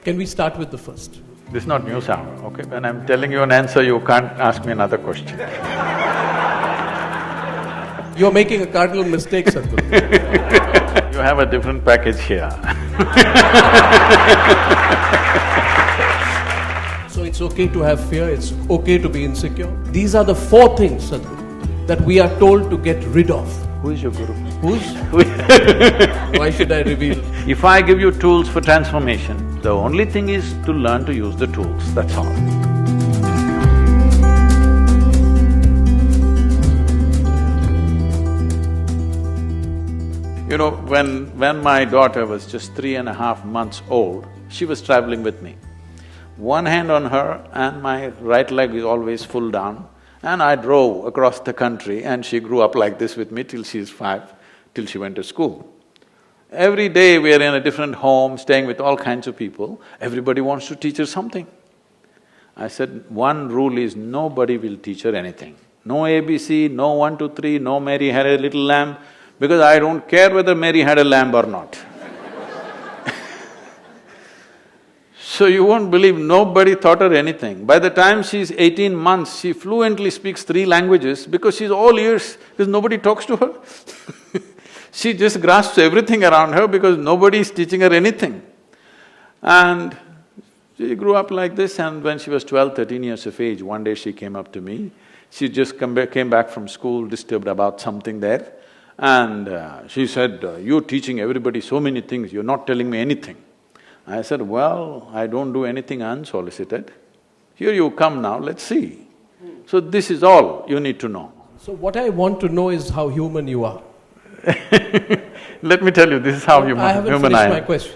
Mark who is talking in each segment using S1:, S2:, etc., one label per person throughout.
S1: Can we start with the first?
S2: This is not news hour, okay? When I'm telling you an answer, you can't ask me another question.
S1: You're making a cardinal mistake, Sadhguru.
S2: You have a different package here.
S1: So it's okay to have fear, it's okay to be insecure. These are the four things, Sadhguru, that we are told to get rid of.
S2: Who is your guru?
S1: Why should I reveal?
S2: If I give you tools for transformation, the only thing is to learn to use the tools, that's all. You know, when my daughter was just 3.5 months old, she was traveling with me. One hand on her and my right leg is always full down, and I drove across the country and she grew up like this with me till she's 5, till she went to school. Every day we are in a different home, staying with all kinds of people, everybody wants to teach her something. I said, one rule is nobody will teach her anything. No ABC, no 1, 2, 3, no Mary had a little lamb, because I don't care whether Mary had a lamb or not. So you won't believe, nobody taught her anything. By the time she's 18 months, she fluently speaks 3 languages because she's all ears, because nobody talks to her. She just grasps everything around her because nobody is teaching her anything. And she grew up like this, and when she was 12, 13 years of age, one day she came up to me. She just came back from school, disturbed about something there, and she said, "You're teaching everybody so many things, you're not telling me anything." I said, "Well, I don't do anything unsolicited. Here you come now, let's see." So this is all you need to know.
S1: So what I want to know is how human you are.
S2: Let me tell you, this is how human I am.
S1: I haven't finished my question.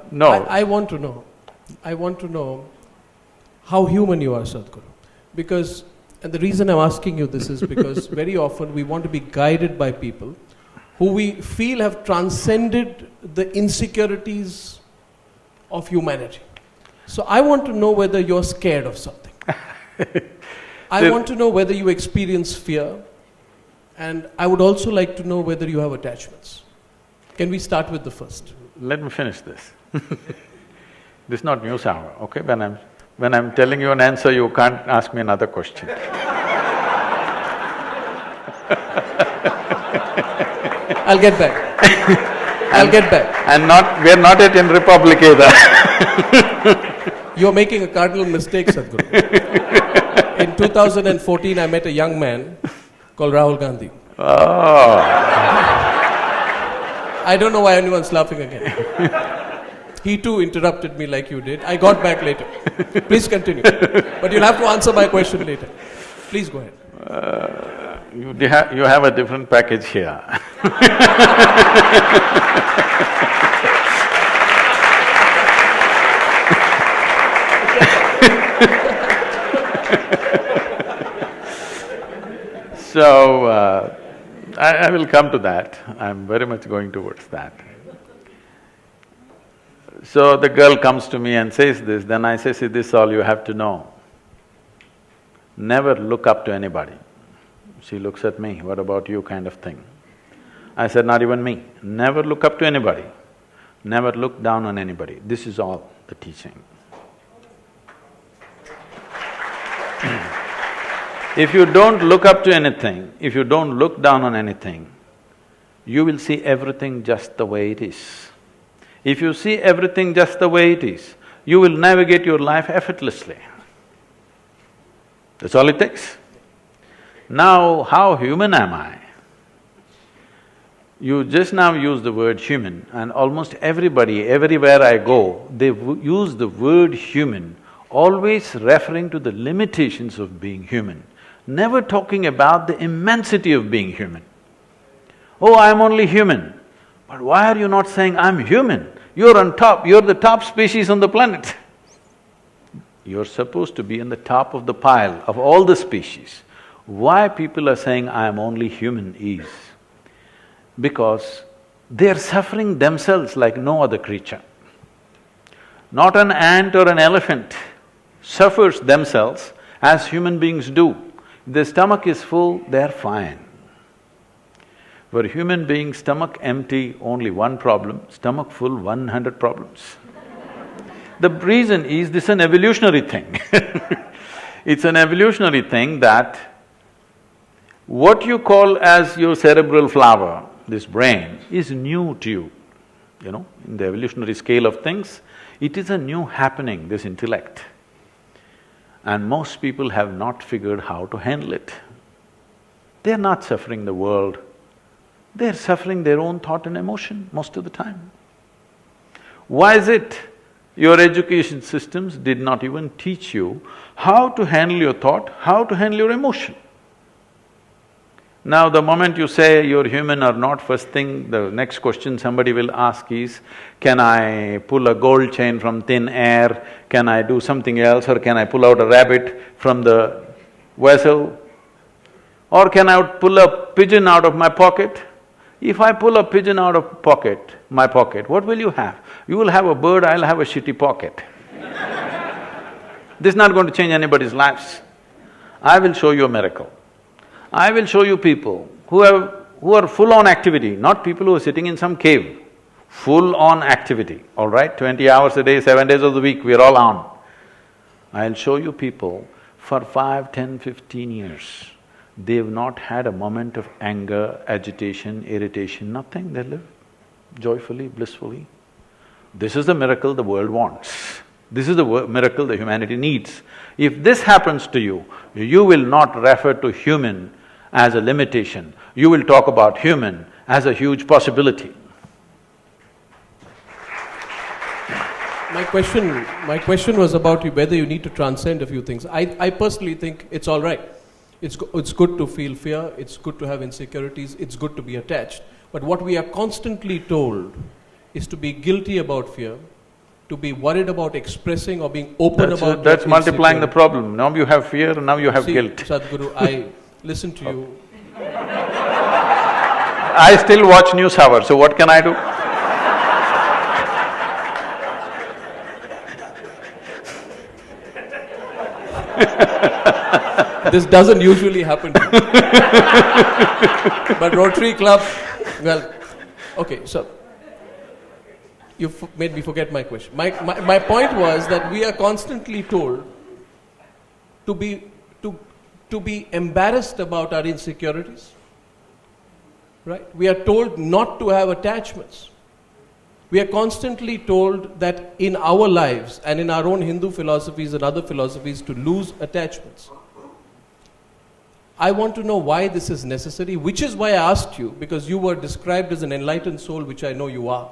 S2: No.
S1: I want to know how human you are, Sadhguru. Because, and the reason I'm asking you this is because very often we want to be guided by people who we feel have transcended the insecurities of humanity. So I want to know whether you're scared of something. I want to know whether you experience fear, and I would also like to know whether you have attachments. Can we start with the first?
S2: Let me finish this. This is not news hour, okay? When I'm telling you an answer, you can't ask me another question.
S1: I'll get back. I'll get back.
S2: And we're not yet in Republic either.
S1: You're making a cardinal mistake, Sadhguru. In 2014, I met a young man called Rahul Gandhi.
S2: Oh.
S1: I don't know why anyone's laughing again. He too interrupted me like you did. I got back later. Please continue. But you'll have to answer my question later. Please go ahead.
S2: You have a different package here. So, I will come to that. I'm very much going towards that. So the girl comes to me and says this, then I say, "See, this is all you have to know. Never look up to anybody." She looks at me, "What about you?" kind of thing. I said, "Not even me. Never look up to anybody. Never look down on anybody. This is all the teaching." If you don't look up to anything, if you don't look down on anything, you will see everything just the way it is. If you see everything just the way it is, you will navigate your life effortlessly. That's all it takes. Now, how human am I? You just now use the word human, and almost everybody, everywhere I go, they use the word human, always referring to the limitations of being human, never talking about the immensity of being human. "Oh, I'm only human." But why are you not saying, "I'm human"? You're on top, you're the top species on the planet. You're supposed to be on the top of the pile of all the species. Why people are saying, "I am only human" is because they're suffering themselves like no other creature. Not an ant or an elephant suffers themselves as human beings do. If their stomach is full, they're fine. For human beings, stomach empty, only one problem, stomach full, 100 problems. The reason is this is an evolutionary thing. It's an evolutionary thing that what you call as your cerebral flower, this brain, is new to you. In the evolutionary scale of things, it is a new happening, this intellect. And most people have not figured how to handle it. They're not suffering the world, they're suffering their own thought and emotion most of the time. Why is it? Your education systems did not even teach you how to handle your thought, how to handle your emotion. Now, the moment you say you're human or not, first thing, the next question somebody will ask is, can I pull a gold chain from thin air? Can I do something else? Or can I pull out a rabbit from the vessel? Or can I pull a pigeon out of my pocket? If I pull a pigeon out of my pocket, what will you have? You will have a bird, I'll have a shitty pocket. This is not going to change anybody's lives. I will show you a miracle. I will show you people who are full-on activity, not people who are sitting in some cave. Full-on activity, all right? 20 hours a day, 7 days of the week, we're all on. I'll show you people for 5, 10, 15 years. They've not had a moment of anger, agitation, irritation, nothing. They live joyfully, blissfully. This is the miracle the world wants. This is the miracle the humanity needs. If this happens to you, you will not refer to human as a limitation. You will talk about human as a huge possibility.
S1: My question was about whether you need to transcend a few things. I personally think it's all right. It's good to feel fear, it's good to have insecurities, it's good to be attached. But what we are constantly told is to be guilty about fear, to be worried about expressing or being open about…
S2: That's multiplying the problem. Now you have fear, now you have guilt.
S1: Sadhguru, I listen to you.
S2: I still watch news hour, so what can I do?
S1: This doesn't usually happen to me. But Rotary Club, well, okay, so you made me forget my question. My point was that we are constantly told to be embarrassed about our insecurities, right? We are told not to have attachments. We are constantly told that in our lives and in our own Hindu philosophies and other philosophies to lose attachments. I want to know why this is necessary, which is why I asked you, because you were described as an enlightened soul, which I know you are.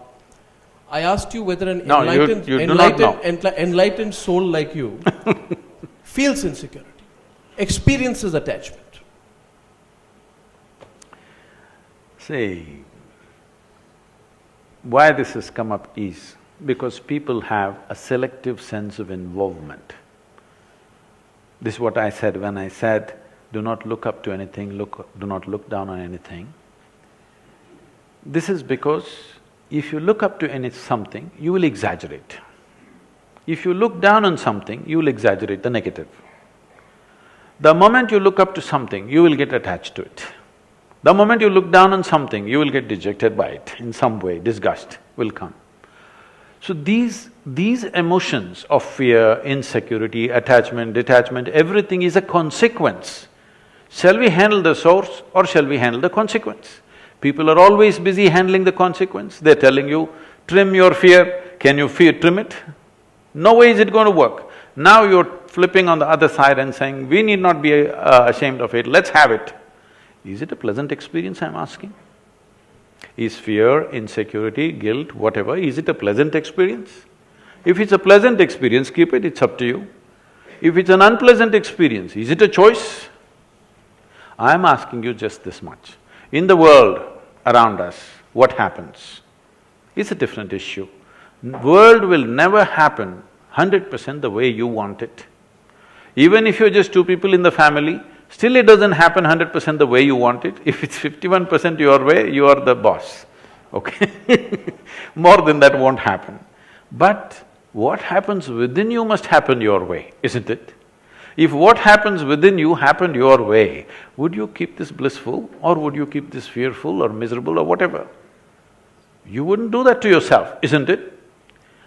S1: I asked you whether an enlightened soul like you feels insecurity, experiences attachment.
S2: See, why this has come up is because people have a selective sense of involvement. This is what I said when I said, do not look up to anything, do not look down on anything. This is because if you look up to something, you will exaggerate. If you look down on something, you will exaggerate the negative. The moment you look up to something, you will get attached to it. The moment you look down on something, you will get dejected by it in some way, disgust will come. So these emotions of fear, insecurity, attachment, detachment, everything is a consequence. Shall we handle the source or shall we handle the consequence? People are always busy handling the consequence. They're telling you, trim your fear. Can you trim it? No way is it going to work. Now you're flipping on the other side and saying, we need not be ashamed of it, let's have it. Is it a pleasant experience, I'm asking? Is fear, insecurity, guilt, whatever, is it a pleasant experience? If it's a pleasant experience, keep it, it's up to you. If it's an unpleasant experience, is it a choice? I'm asking you just this much. In the world around us, what happens? It's a different issue. World will never happen 100% the way you want it. Even if you're just two people in the family, still it doesn't happen 100% the way you want it. If it's 51% your way, you are the boss, okay? More than that won't happen. But what happens within you must happen your way, isn't it? If what happens within you happened your way, would you keep this blissful or would you keep this fearful or miserable or whatever? You wouldn't do that to yourself, isn't it?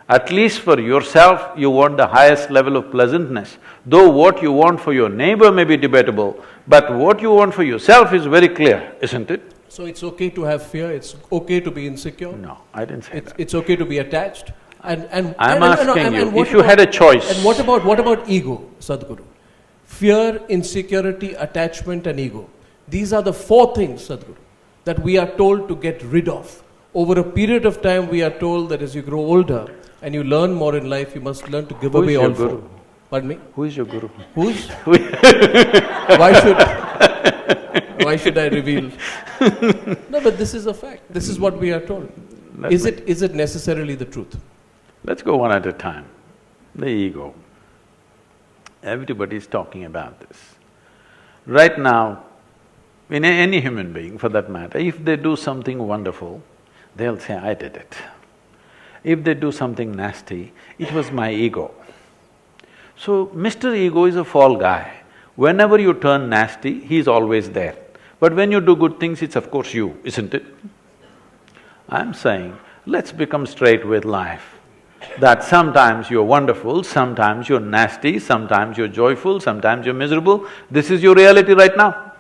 S2: At least for yourself, you want the highest level of pleasantness. Though what you want for your neighbor may be debatable, but what you want for yourself is very clear, isn't it?
S1: So it's okay to have fear, it's okay to be insecure?
S2: No, I didn't say that.
S1: It's okay to be attached?
S2: I'm asking you, if you had a choice…
S1: And what about ego, Sadhguru? Fear, insecurity, attachment and ego. These are the four things, Sadhguru, that we are told to get rid of. Over a period of time, we are told that as you grow older and you learn more in life, you must learn to give away all
S2: guru?
S1: four. Pardon me?
S2: Who is your guru?
S1: Who's? Why should I reveal? No, but this is a fact. This is what we are told. Is it necessarily the truth?
S2: Let's go one at a time. The ego. Everybody is talking about this. Right now, in any human being for that matter, if they do something wonderful, they'll say, I did it. If they do something nasty, it was my ego. So, Mr. Ego is a fall guy. Whenever you turn nasty, he's always there. But when you do good things, it's of course you, isn't it? I'm saying, let's become straight with life. That sometimes you're wonderful, sometimes you're nasty, sometimes you're joyful, sometimes you're miserable. This is your reality right now.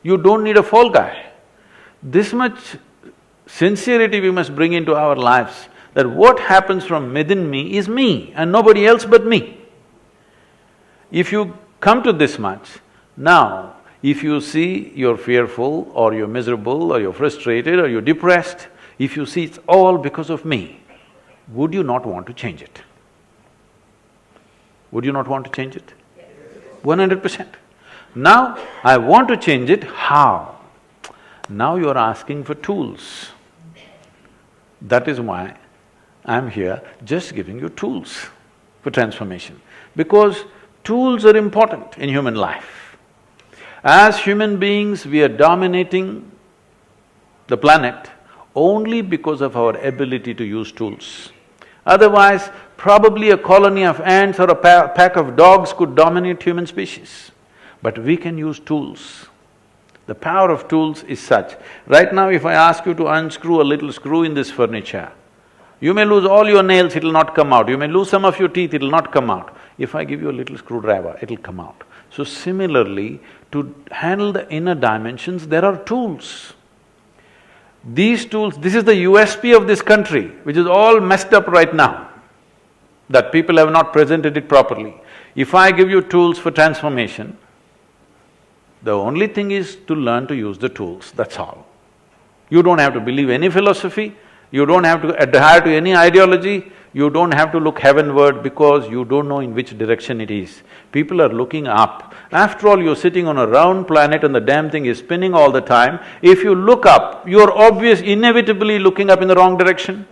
S2: You don't need a fall guy. This much sincerity we must bring into our lives, that what happens from within me is me and nobody else but me. If you come to this much, now if you see you're fearful or you're miserable or you're frustrated or you're depressed, if you see it's all because of me, would you not want to change it? Would you not want to change it? 100%. Now, I want to change it, how? Now you're asking for tools. That is why I'm here just giving you tools for transformation. Because tools are important in human life. As human beings, we are dominating the planet only because of our ability to use tools. Otherwise, probably a colony of ants or a pack of dogs could dominate human species. But we can use tools. The power of tools is such. Right now, if I ask you to unscrew a little screw in this furniture, you may lose all your nails, it'll not come out. You may lose some of your teeth, it'll not come out. If I give you a little screwdriver, it'll come out. So similarly, to handle the inner dimensions, there are tools. These tools… this is the USP of this country, which is all messed up right now, that people have not presented it properly. If I give you tools for transformation, the only thing is to learn to use the tools, that's all. You don't have to believe any philosophy, you don't have to adhere to any ideology, you don't have to look heavenward because you don't know in which direction it is. People are looking up. After all, you're sitting on a round planet and the damn thing is spinning all the time. If you look up, you're inevitably looking up in the wrong direction.